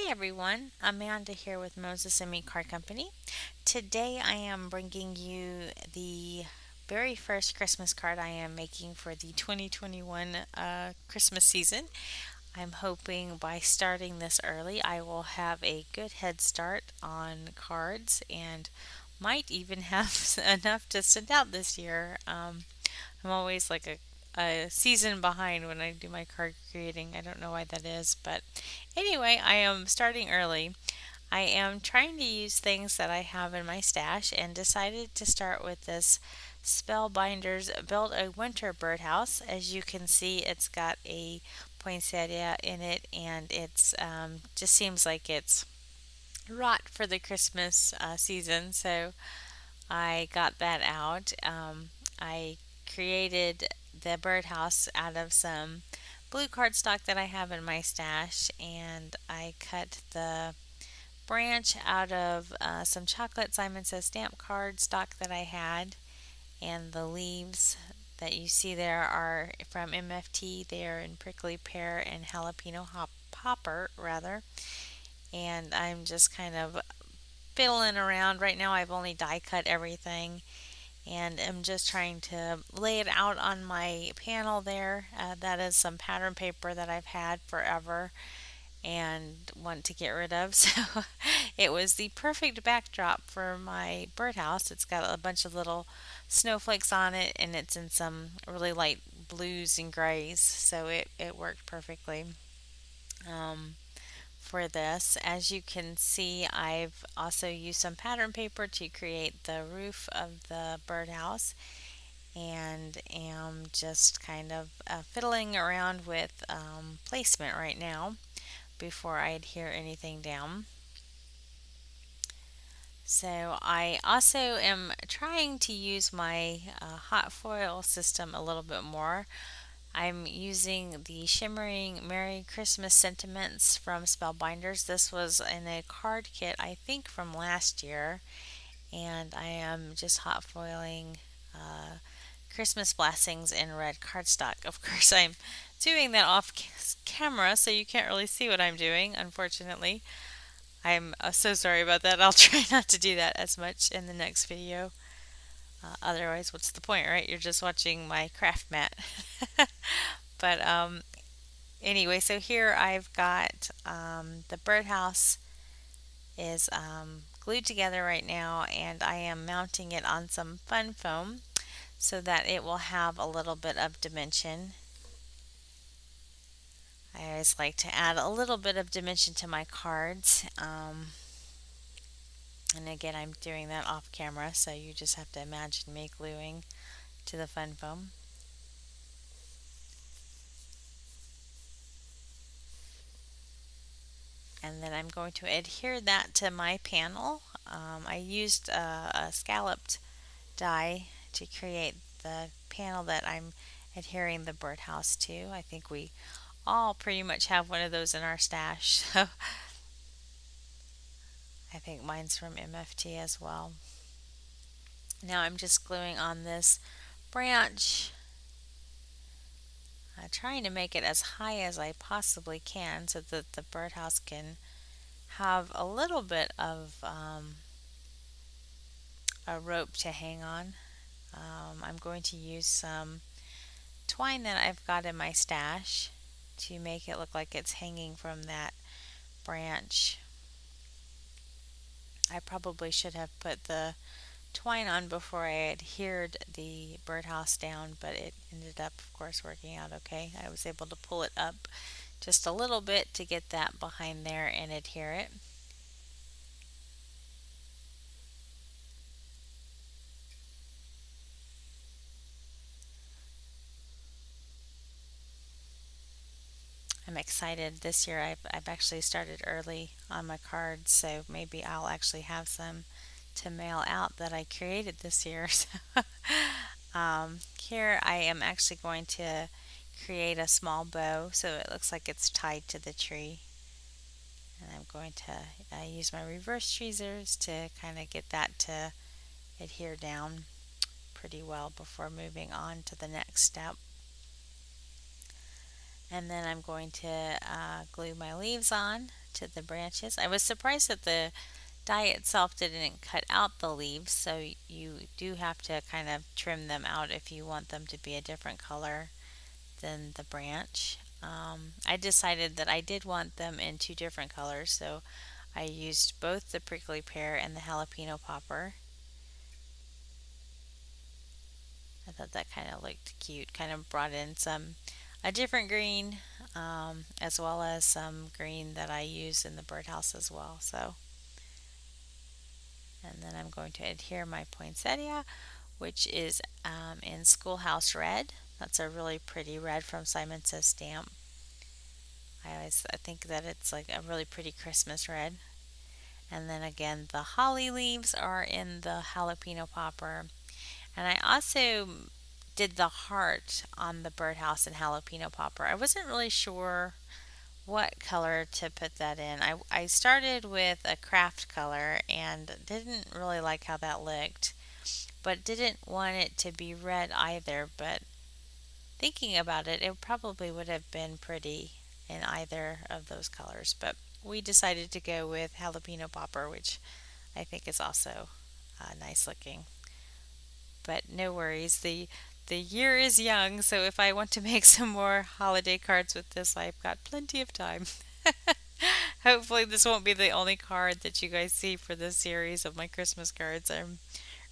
Hi everyone, Amanda here with Moses and Me Card Company. Today I am bringing you the very first Christmas card I am making for the 2021 Christmas season. I'm hoping by starting this early, I will have a good head start on cards and might even have enough to send out this year. I'm always like a season behind when I do my card creating. I don't know why that is, but anyway, I am starting early. I am trying to use things that I have in my stash and decided to start with this Spellbinders Build a Winter Birdhouse. As you can see, it's got a poinsettia in it, and it's just seems like it's wrought for the Christmas season. So I got that out. I created the birdhouse out of some blue cardstock that I have in my stash, and I cut the branch out of some chocolate Simon Says stamp card stock that I had, and the leaves that you see there are from MFT. They are in prickly pear and jalapeno popper rather, and I'm just kind of fiddling around. Right now I've only die cut everything and I'm just trying to lay it out on my panel there. That is some pattern paper that I've had forever and want to get rid of. So it was the perfect backdrop for my birdhouse. It's got a bunch of little snowflakes on it and it's in some really light blues and grays. So it worked perfectly. Um, for this. As you can see, I've also used some pattern paper to create the roof of the birdhouse and am just kind of fiddling around with placement right now before I adhere anything down. So I also am trying to use my hot foil system a little bit more. I'm using the Shimmering Merry Christmas Sentiments from Spellbinders. This was in a card kit, I think, from last year, and I am just hot foiling Christmas blessings in red cardstock. Of course, I'm doing that off camera, so you can't really see what I'm doing, unfortunately. I'm so sorry about that. I'll try not to do that as much in the next video. Otherwise, what's the point, right? You're just watching my craft mat. But anyway, so here I've got the birdhouse is glued together right now, and I am mounting it on some fun foam so that it will have a little bit of dimension. I always like to add a little bit of dimension to my cards. And again, I'm doing that off camera, so you just have to imagine me gluing to the fun foam. And then I'm going to adhere that to my panel. I used a scalloped die to create the panel that I'm adhering the birdhouse to. I think we all pretty much have one of those in our stash. So I think mine's from MFT as well. Now I'm just gluing on this branch, trying to make it as high as I possibly can so that the birdhouse can have a little bit of a rope to hang on. I'm going to use some twine that I've got in my stash to make it look like it's hanging from that branch. I probably should have put the twine on before I adhered the birdhouse down, but it ended up, of course, working out okay. I was able to pull it up just a little bit to get that behind there and adhere it. I'm excited this year. I've actually started early on my cards, so maybe I'll actually have some to mail out that I created this year. Here I am actually going to create a small bow so it looks like it's tied to the tree. And I'm going to use my reverse tweezers to kind of get that to adhere down pretty well before moving on to the next step. And then I'm going to glue my leaves on to the branches. I was surprised that the die itself didn't cut out the leaves, so you do have to kind of trim them out if you want them to be a different color than the branch. I decided that I did want them in two different colors, so I used both the prickly pear and the jalapeno popper. I thought that kind of looked cute, kind of brought in some a different green, as well as some green that I use in the birdhouse as well. So, and then I'm going to adhere my poinsettia, which is in Schoolhouse Red. That's a really pretty red from Simon Says Stamp. I think that it's like a really pretty Christmas red. And then again, the holly leaves are in the jalapeno popper. And I also did the heart on the birdhouse and jalapeno popper. I wasn't really sure what color to put that in. I started with a craft color and didn't really like how that looked, but didn't want it to be red either. But thinking about it, it probably would have been pretty in either of those colors. But we decided to go with jalapeno popper, which I think is also nice looking. But no worries, the year is young, so if I want to make some more holiday cards with this, I've got plenty of time. Hopefully, this won't be the only card that you guys see for this series of my Christmas cards. I'm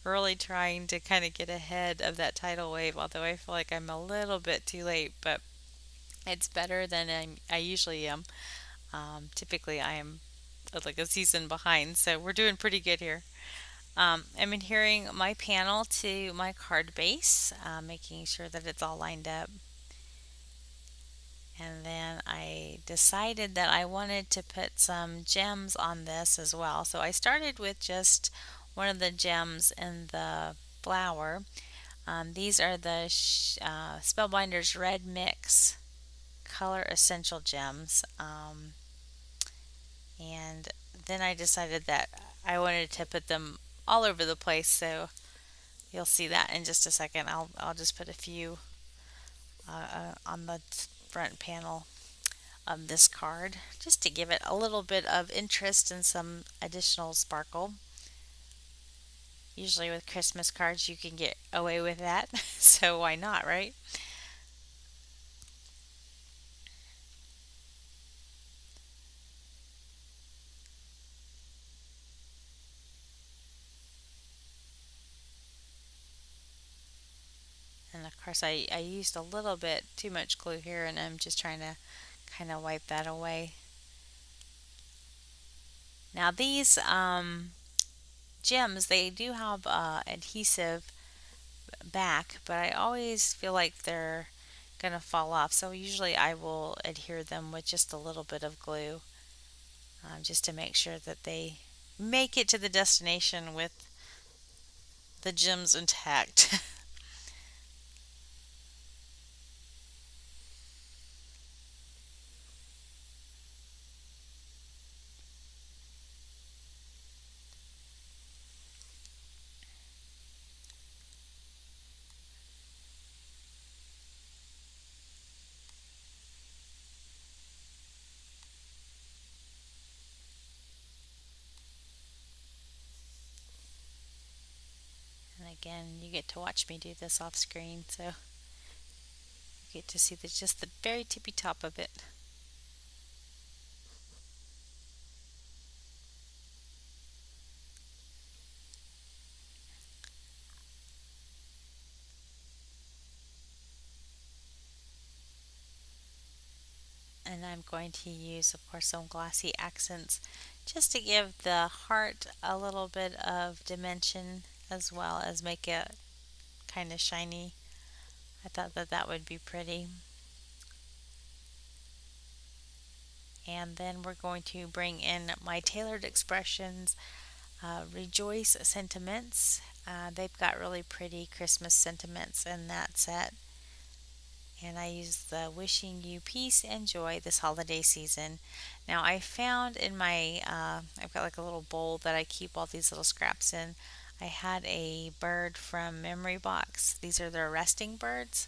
really trying to kind of get ahead of that tidal wave, although I feel like I'm a little bit too late, but it's better than I usually am. Typically, I am like a season behind, so we're doing pretty good here. I'm adhering my panel to my card base, making sure that it's all lined up. And then I decided that I wanted to put some gems on this as well. So I started with just one of the gems in the flower. These are the Spellbinders Red Mix Color Essential Gems. And then I decided that I wanted to put them all over the place. So you'll see that in just a second. I'll just put a few on the front panel of this card just to give it a little bit of interest and some additional sparkle. Usually with Christmas cards you can get away with that, so why not, right? And of course I used a little bit too much glue here and I'm just trying to kind of wipe that away. Now these gems, they do have adhesive back, but I always feel like they're gonna fall off. So usually I will adhere them with just a little bit of glue, just to make sure that they make it to the destination with the gems intact. And again, you get to watch me do this off screen, so you get to see just the very tippy top of it. And I'm going to use, of course, some glossy accents just to give the heart a little bit of dimension as well as make it kind of shiny. I thought that that would be pretty. And then we're going to bring in my Tailored Expressions Rejoice sentiments. They've got really pretty Christmas sentiments in that set. And I use the wishing you peace and joy this holiday season. Now I found in my, I've got like a little bowl that I keep all these little scraps in. I had a bird from Memory Box. These are their resting birds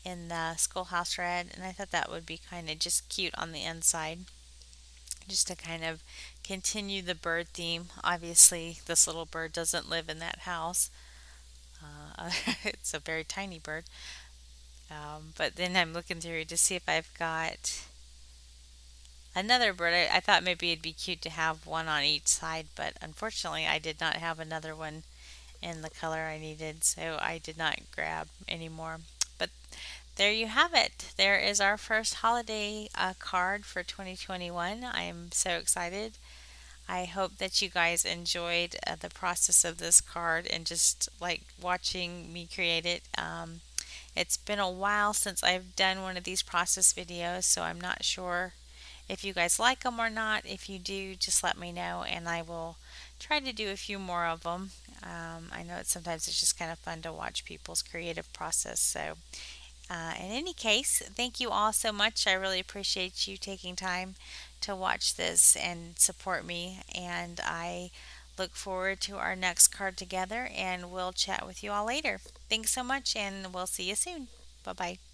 in the Schoolhouse Red, and I thought that would be kind of just cute on the inside. just to kind of continue the bird theme. Obviously, this little bird doesn't live in that house. It's a very tiny bird. But then I'm looking through to see if I've got another bird. I thought maybe it'd be cute to have one on each side, but unfortunately, I did not have another one in the color I needed, so I did not grab any more. But there you have it. There is our first holiday card for 2021. I am so excited. I hope that you guys enjoyed the process of this card and just like watching me create it. It's been a while since I've done one of these process videos, so I'm not sure if you guys like them or not. If you do, just let me know and I will try to do a few more of them. I know sometimes it's just kind of fun to watch people's creative process. So, in any case, thank you all so much. I really appreciate you taking time to watch this and support me. And I look forward to our next card together, and we'll chat with you all later. Thanks so much, and we'll see you soon. Bye bye.